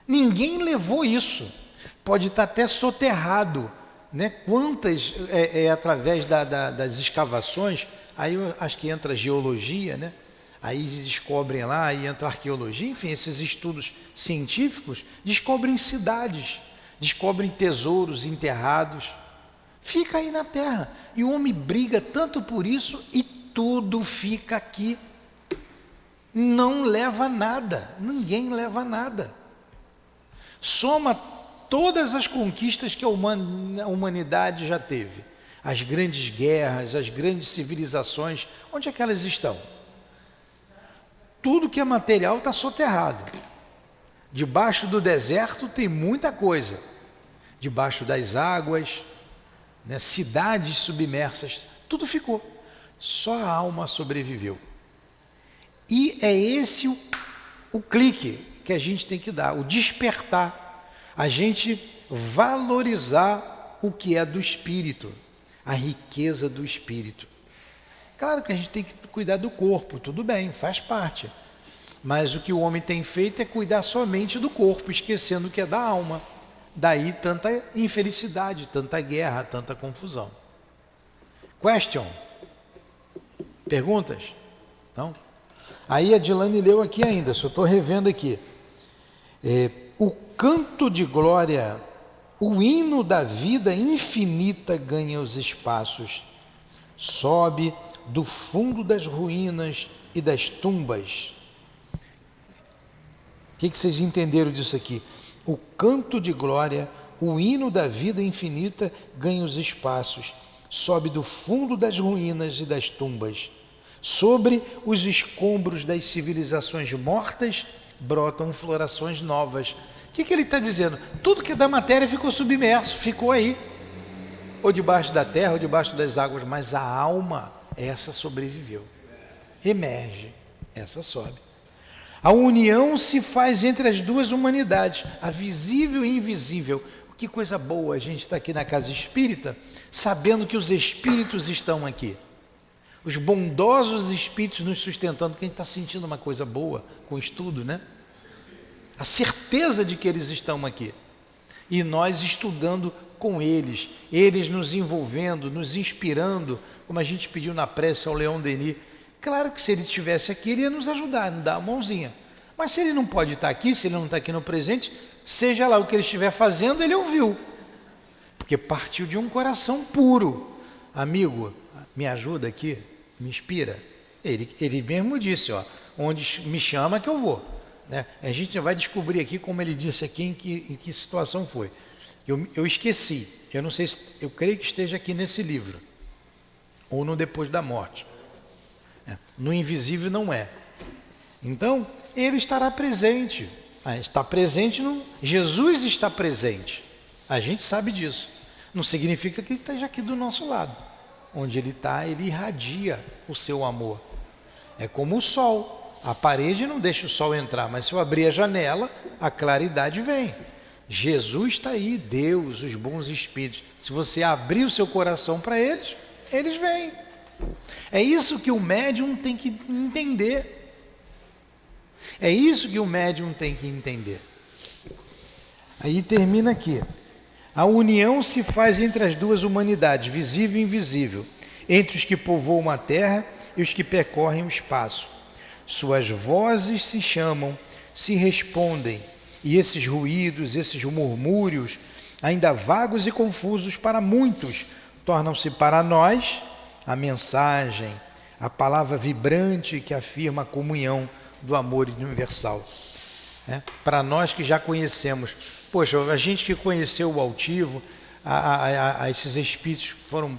Ninguém levou isso. Pode estar até soterrado, né? Quantas, através das escavações, aí eu acho que entra a geologia, né? Aí descobrem lá, aí entra a arqueologia, enfim, esses estudos científicos descobrem cidades, descobrem tesouros enterrados. Fica aí na Terra. E o homem briga tanto por isso e tudo fica aqui. Não leva nada, ninguém leva nada. Soma todas as conquistas que a humanidade já teve. As grandes guerras, as grandes civilizações, onde é que elas estão? Tudo que é material está soterrado. Debaixo do deserto tem muita coisa. Debaixo das águas, né, cidades submersas Tudo ficou. Só a alma sobreviveu. E é esse o clique que a gente tem que dar, o despertar. A gente valorizar o que é do espírito, a riqueza do espírito. Claro que a gente tem que cuidar do corpo, tudo bem, faz parte. Mas o que o homem tem feito é cuidar somente do corpo, esquecendo que é da alma. Daí tanta infelicidade, tanta guerra, tanta confusão. Question? Perguntas? Não? Aí a Dilane leu aqui ainda, só estou revendo aqui. O canto de glória, o hino da vida infinita ganha os espaços, sobe do fundo das ruínas e das tumbas. O que vocês entenderam disso aqui? O canto de glória, o hino da vida infinita ganha os espaços, sobe do fundo das ruínas e das tumbas. Sobre os escombros das civilizações mortas brotam florações novas. O que ele está dizendo? Tudo que é da matéria ficou submerso, ficou aí. Ou debaixo da terra, ou debaixo das águas, mas a alma, essa sobreviveu. Emerge, essa sobe. A união se faz entre as duas humanidades, a visível e invisível. Que coisa boa a gente está aqui na casa espírita, sabendo que os espíritos estão aqui. Os bondosos espíritos nos sustentando, que a gente está sentindo uma coisa boa com o estudo, né? A certeza de que eles estão aqui. E nós estudando com eles, eles nos envolvendo, nos inspirando, como a gente pediu na prece ao Leon Denis. Claro que se ele estivesse aqui, ele ia nos ajudar, nos dar a mãozinha. Mas se ele não pode estar aqui, se ele não está aqui no presente, seja lá o que ele estiver fazendo, ele ouviu. Porque partiu de um coração puro. Amigo, me ajuda aqui, me inspira. Ele mesmo disse, onde me chama que eu vou. Né? A gente vai descobrir aqui, como ele disse aqui, em que situação foi. Eu esqueci, eu não sei, eu creio que esteja aqui nesse livro, ou no Depois da Morte. No invisível não é. Então, ele estará presente. Está presente, Jesus está presente. A gente sabe disso. Não significa que ele esteja aqui do nosso lado. Onde ele está, ele irradia o seu amor. É como o sol. A parede não deixa o sol entrar, mas se eu abrir a janela, a claridade vem. Jesus está aí, Deus, os bons espíritos. Se você abrir o seu coração para eles, eles vêm. É isso que o médium tem que entender. É isso que o médium tem que entender. Aí termina aqui. A união se faz entre as duas humanidades, visível e invisível, entre os que povoam a terra e os que percorrem o espaço. Suas vozes se chamam, se respondem, e esses ruídos, esses murmúrios, ainda vagos e confusos para muitos, tornam-se para nós a mensagem, a palavra vibrante que afirma a comunhão do amor universal. Para nós que já conhecemos, poxa, a gente que conheceu o altivo, esses espíritos foram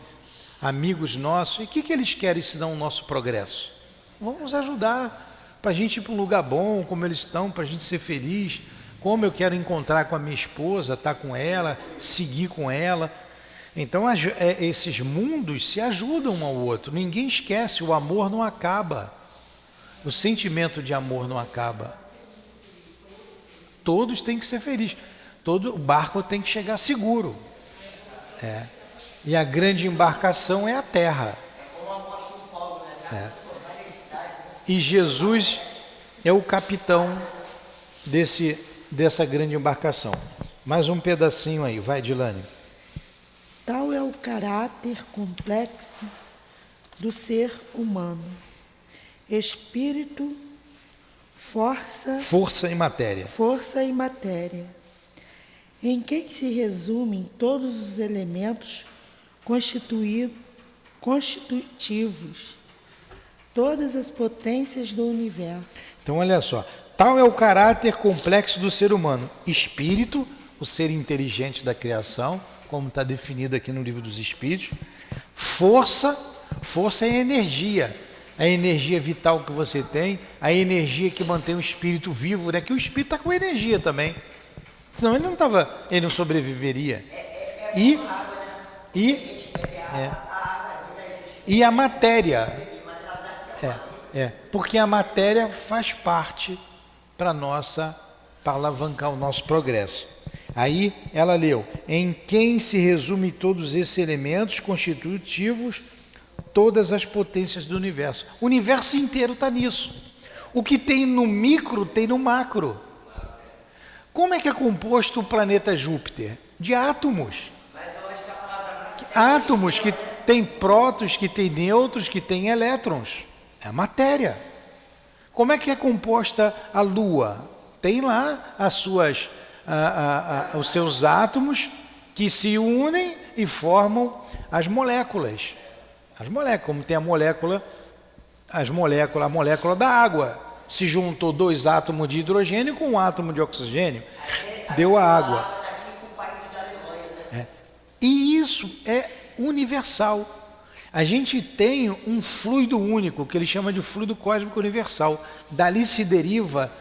amigos nossos, e o que eles querem senão o nosso progresso? Vão nos ajudar para a gente ir para um lugar bom, como eles estão, para a gente ser feliz, como eu quero encontrar com a minha esposa, estar com ela, seguir com ela. Então esses mundos se ajudam um ao outro, ninguém esquece, o amor não acaba, o sentimento de amor não acaba. Todos têm que ser felizes, o barco tem que chegar seguro. E a grande embarcação é a terra. E Jesus é o capitão dessa grande embarcação. Mais um pedacinho aí, vai, Dilane. Tal é o caráter complexo do ser humano. Espírito, força e matéria. Força e matéria. Em quem se resumem todos os elementos constitutivos, todas as potências do universo. Então, olha só. Tal é o caráter complexo do ser humano. Espírito, o ser inteligente da criação, como está definido aqui no Livro dos Espíritos. Força é energia. A energia vital que você tem, a energia que mantém o espírito vivo, né? Que o espírito está com energia também. Senão ele não sobreviveria. E a matéria, porque a matéria faz parte para alavancar o nosso progresso. Aí ela leu, em quem se resume todos esses elementos constitutivos, todas as potências do universo. O universo inteiro está nisso. O que tem no micro, tem no macro. Como é que é composto o planeta Júpiter? De átomos. Átomos que tem prótons, que tem nêutrons, que tem elétrons. É a matéria. Como é que é composta a Lua? Tem lá os seus átomos que se unem e formam as moléculas. As moléculas, como tem a molécula da água. Se juntou 2 átomos de hidrogênio com 1 átomo de oxigênio, deu a água. E isso é universal. A gente tem um fluido único, que ele chama de fluido cósmico universal. Dali se deriva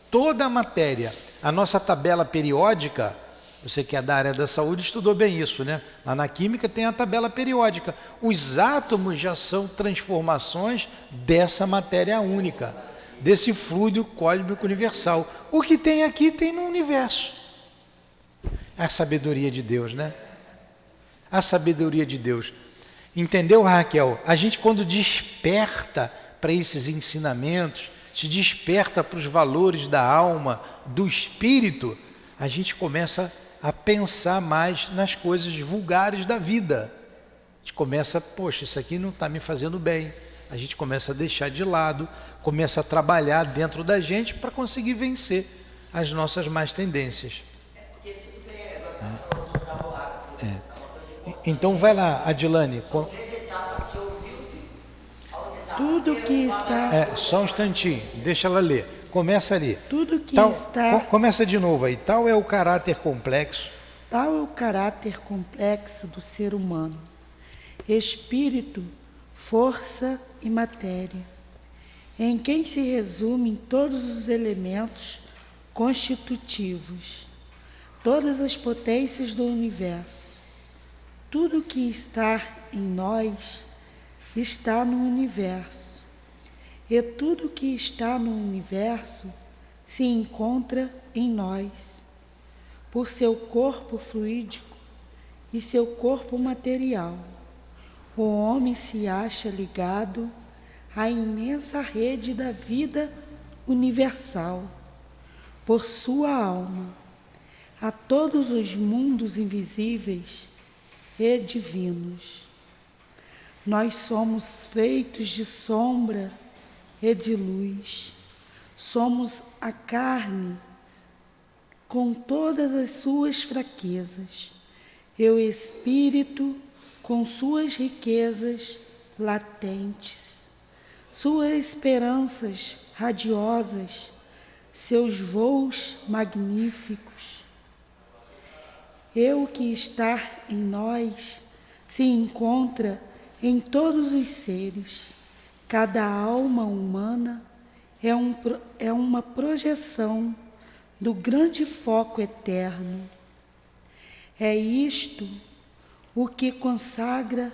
toda a matéria. A nossa tabela periódica, você que é da área da saúde estudou bem isso, né? Lá na química tem a tabela periódica. Os átomos já são transformações dessa matéria única, desse fluido cósmico universal. O que tem aqui tem no universo. A sabedoria de Deus, né? A sabedoria de Deus. Entendeu, Raquel? A gente, quando desperta para esses ensinamentos, se desperta para os valores da alma, do espírito, a gente começa a pensar mais nas coisas vulgares da vida. A gente começa, poxa, isso aqui não está me fazendo bem. A gente começa a deixar de lado, começa a trabalhar dentro da gente para conseguir vencer as nossas más tendências. Então vai lá, Adilane. Tudo que está... Só um instantinho, deixa ela ler. Começa ali. Tudo que está... Começa de novo aí. Tal é o caráter complexo. Tal é o caráter complexo do ser humano. Espírito, força e matéria, em quem se resumem todos os elementos constitutivos, todas as potências do universo. Tudo que está em nós está no universo, e tudo que está no universo se encontra em nós, por seu corpo fluídico e seu corpo material. O homem se acha ligado à imensa rede da vida universal, por sua alma, a todos os mundos invisíveis e divinos. Nós somos feitos de sombra e de luz. Somos a carne com todas as suas fraquezas, e o espírito com suas riquezas latentes, suas esperanças radiosas, seus voos magníficos. E o que está em nós se encontra em todos os seres. Cada alma humana é uma projeção do grande foco eterno. É isto o que consagra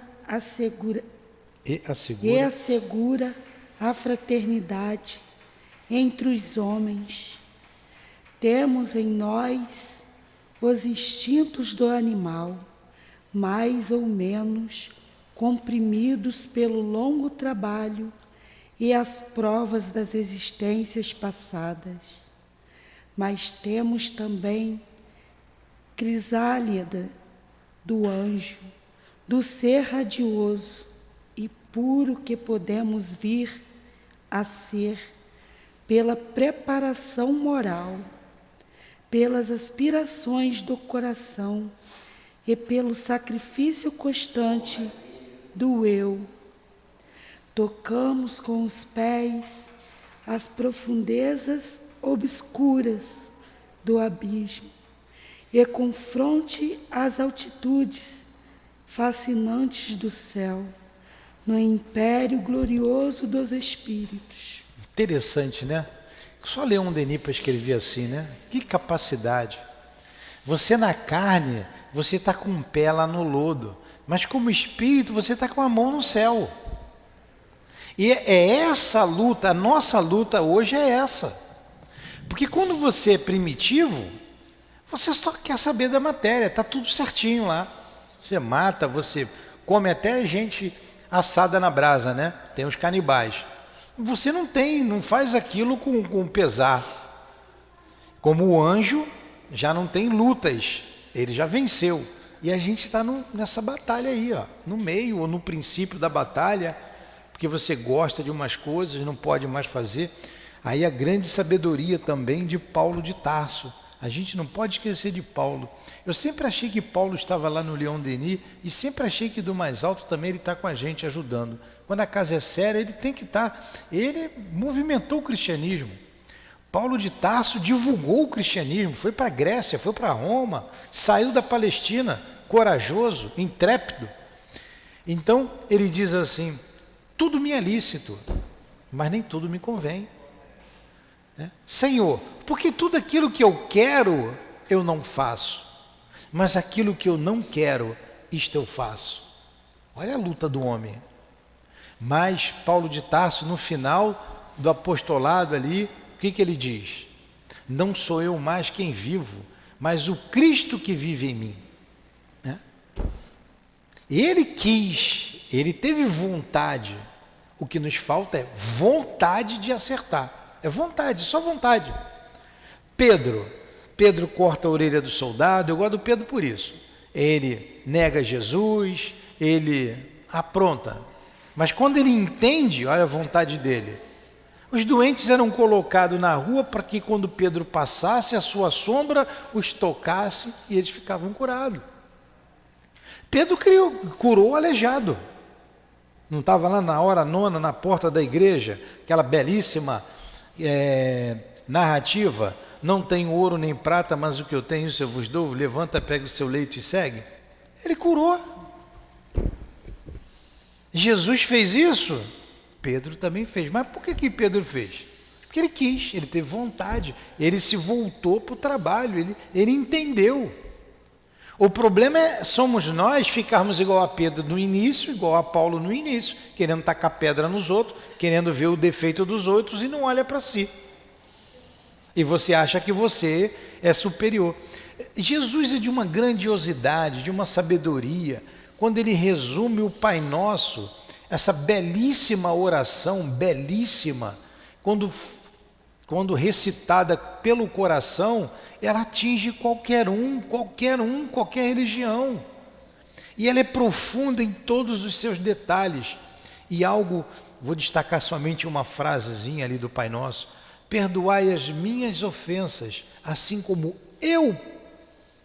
e assegura a fraternidade entre os homens. Temos em nós os instintos do animal, mais ou menos comprimidos pelo longo trabalho e as provas das existências passadas. Mas temos também crisálida do anjo, do ser radioso e puro que podemos vir a ser pela preparação moral, pelas aspirações do coração e pelo sacrifício constante do eu. Tocamos com os pés as profundezas obscuras do abismo e confronte as altitudes fascinantes do céu, no império glorioso dos espíritos. Interessante, né? Só Leon Denis para escrever assim, né? Que capacidade. Você na carne, você está com o pé lá no lodo, mas como espírito você está com a mão no céu. E é essa luta, a nossa luta hoje é essa. Porque quando você é primitivo, você só quer saber da matéria, está tudo certinho lá. Você mata, você come até gente assada na brasa, né? Tem os canibais. Você não faz aquilo com pesar. Como o anjo já não tem lutas, ele já venceu. E a gente está nessa batalha aí, ó, no meio ou no princípio da batalha, porque você gosta de umas coisas, não pode mais fazer. Aí a grande sabedoria também de Paulo de Tarso. A gente não pode esquecer de Paulo. Eu sempre achei que Paulo estava lá no Leon Denis e sempre achei que do mais alto também ele está com a gente ajudando. Quando a casa é séria, ele tem que estar. Ele movimentou o cristianismo. Paulo de Tarso divulgou o cristianismo, foi para a Grécia, foi para Roma, saiu da Palestina, corajoso, intrépido. Então ele diz assim: tudo me é lícito, mas nem tudo me convém. Senhor, porque tudo aquilo que eu quero, eu não faço, mas aquilo que eu não quero, isto eu faço. Olha a luta do homem. Mas Paulo de Tarso, no final do apostolado ali, o que ele diz? Não sou eu mais quem vivo, mas o Cristo que vive em mim. Ele quis, ele teve vontade. O que nos falta é vontade de acertar. É vontade, só vontade. Pedro corta a orelha do soldado. Eu gosto do Pedro por isso. Ele nega Jesus, ele apronta. Mas quando ele entende, olha a vontade dele. Os doentes eram colocados na rua para que quando Pedro passasse, a sua sombra os tocasse e eles ficavam curados. Pedro curou o aleijado. Não estava lá na hora nona, na porta da igreja, aquela belíssima narrativa: não tenho ouro nem prata, mas o que eu tenho isso eu vos dou, levanta, pega o seu leito e segue. Ele curou. Jesus fez isso? Pedro também fez. Mas por que Pedro fez? Porque ele quis, ele teve vontade, ele se voltou para o trabalho, ele entendeu. O problema somos nós ficarmos igual a Pedro no início, igual a Paulo no início, querendo tacar pedra nos outros, querendo ver o defeito dos outros e não olha para si. E você acha que você é superior. Jesus é de uma grandiosidade, de uma sabedoria, quando ele resume o Pai Nosso, essa belíssima oração, belíssima, quando recitada pelo coração, ela atinge qualquer religião. E ela é profunda em todos os seus detalhes. E vou destacar somente uma frasezinha ali do Pai Nosso: perdoai as minhas ofensas, assim como eu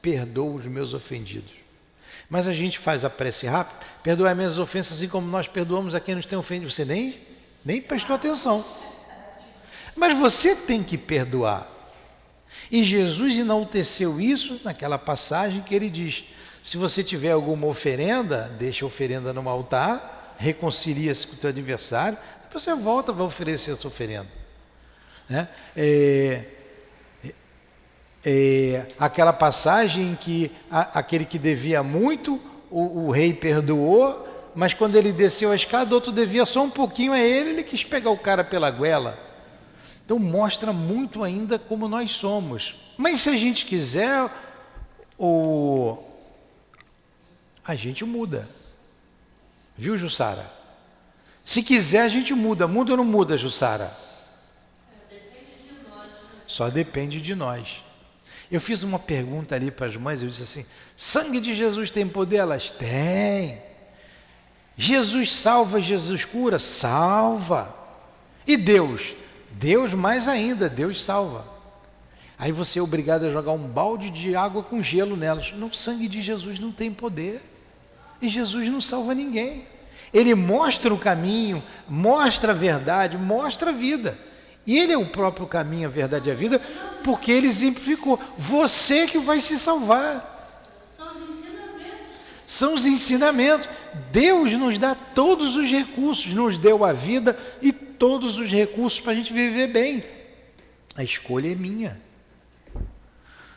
perdoo os meus ofendidos. Mas a gente faz a prece rápida: perdoai as minhas ofensas, assim como nós perdoamos a quem nos tem ofendido. Você nem prestou atenção. Mas você tem que perdoar. E Jesus enalteceu isso naquela passagem que ele diz: se você tiver alguma oferenda, deixa a oferenda no altar, reconcilia-se com o teu adversário, depois você volta, vai oferecer essa oferenda. Aquela passagem em que aquele que devia muito, o rei perdoou, mas quando ele desceu a escada, outro devia só um pouquinho a ele quis pegar o cara pela goela. Então mostra muito ainda como nós somos. Mas se a gente quiser, a gente muda. Viu, Jussara? Se quiser, a gente muda. Muda ou não muda, Jussara? Depende de nós. Só depende de nós. Eu fiz uma pergunta ali para as mães, eu disse assim: sangue de Jesus tem poder? Elas têm. Jesus salva, Jesus cura? Salva. E Deus? Deus mais ainda, Deus salva. Aí você é obrigado a jogar um balde de água com gelo nelas. O sangue de Jesus não tem poder. E Jesus não salva ninguém. Ele mostra o caminho, mostra a verdade, mostra a vida. E ele é o próprio caminho, a verdade e a vida, porque ele exemplificou. Você que vai se salvar. São os ensinamentos. Deus nos dá todos os recursos, nos deu a vida e todos os recursos para a gente viver bem. A escolha é minha.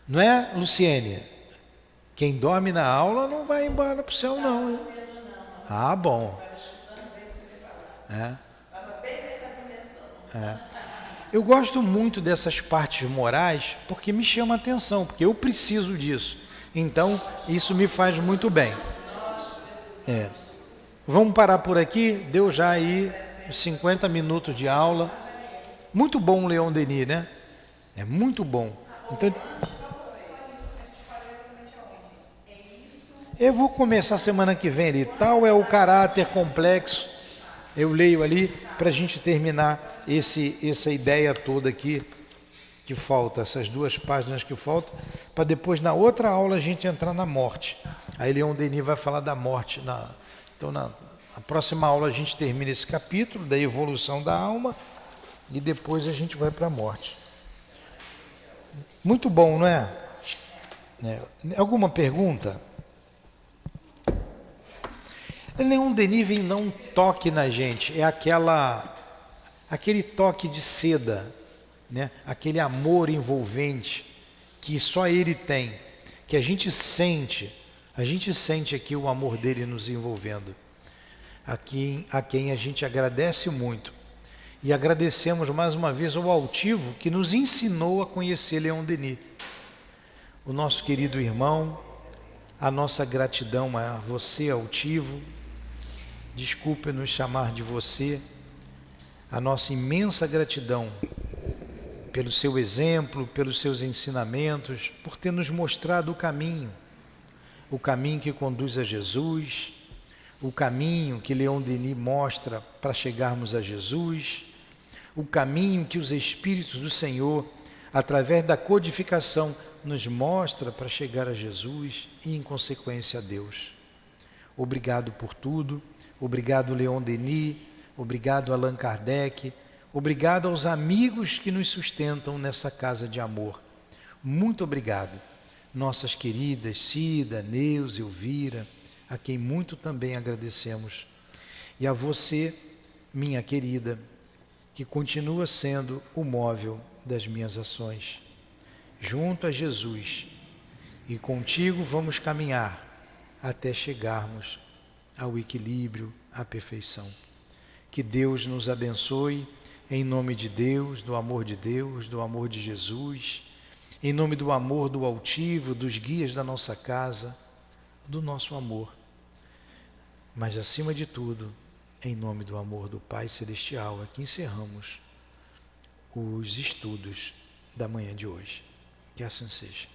Não é, Luciene? Quem dorme na aula não vai embora para o céu, não. Hein? Ah, bom. Eu gosto muito dessas partes morais porque me chama a atenção, porque eu preciso disso. Então, isso me faz muito bem. Vamos parar por aqui, deu já aí 50 minutos de aula. Muito bom o Leon Denis, né? É muito bom. Então, eu vou começar semana que vem ali. Tal é o caráter complexo. Eu leio ali para a gente terminar essa ideia toda aqui que falta, essas 2 páginas que faltam, para depois na outra aula a gente entrar na morte. Aí Leon Denis vai falar da morte. Então na próxima aula a gente termina esse capítulo da evolução da alma e depois a gente vai para a morte. Muito bom, não é? Alguma pergunta? Leon Denis vem dar um toque na gente, é aquele toque de seda, né? Aquele amor envolvente que só ele tem, que a gente sente aqui o amor dele nos envolvendo, a quem a gente agradece muito. E agradecemos mais uma vez ao altivo que nos ensinou a conhecer Leon Denis. O nosso querido irmão, a nossa gratidão a você, altivo. Desculpe nos chamar de você, a nossa imensa gratidão pelo seu exemplo, pelos seus ensinamentos, por ter nos mostrado o caminho que conduz a Jesus, o caminho que Leon Denis mostra para chegarmos a Jesus, o caminho que os Espíritos do Senhor, através da codificação, nos mostra para chegar a Jesus e, em consequência, a Deus. Obrigado por tudo. Obrigado, Leon Denis, obrigado, Allan Kardec, obrigado aos amigos que nos sustentam nessa casa de amor. Muito obrigado. Nossas queridas Cida, Neuza, Elvira, a quem muito também agradecemos. E a você, minha querida, que continua sendo o móvel das minhas ações. Junto a Jesus, e contigo vamos caminhar até chegarmos ao equilíbrio, à perfeição. Que Deus nos abençoe, em nome de Deus, do amor de Jesus, em nome do amor do altivo, dos guias da nossa casa, do nosso amor. Mas, acima de tudo, em nome do amor do Pai Celestial, aqui encerramos os estudos da manhã de hoje. Que assim seja.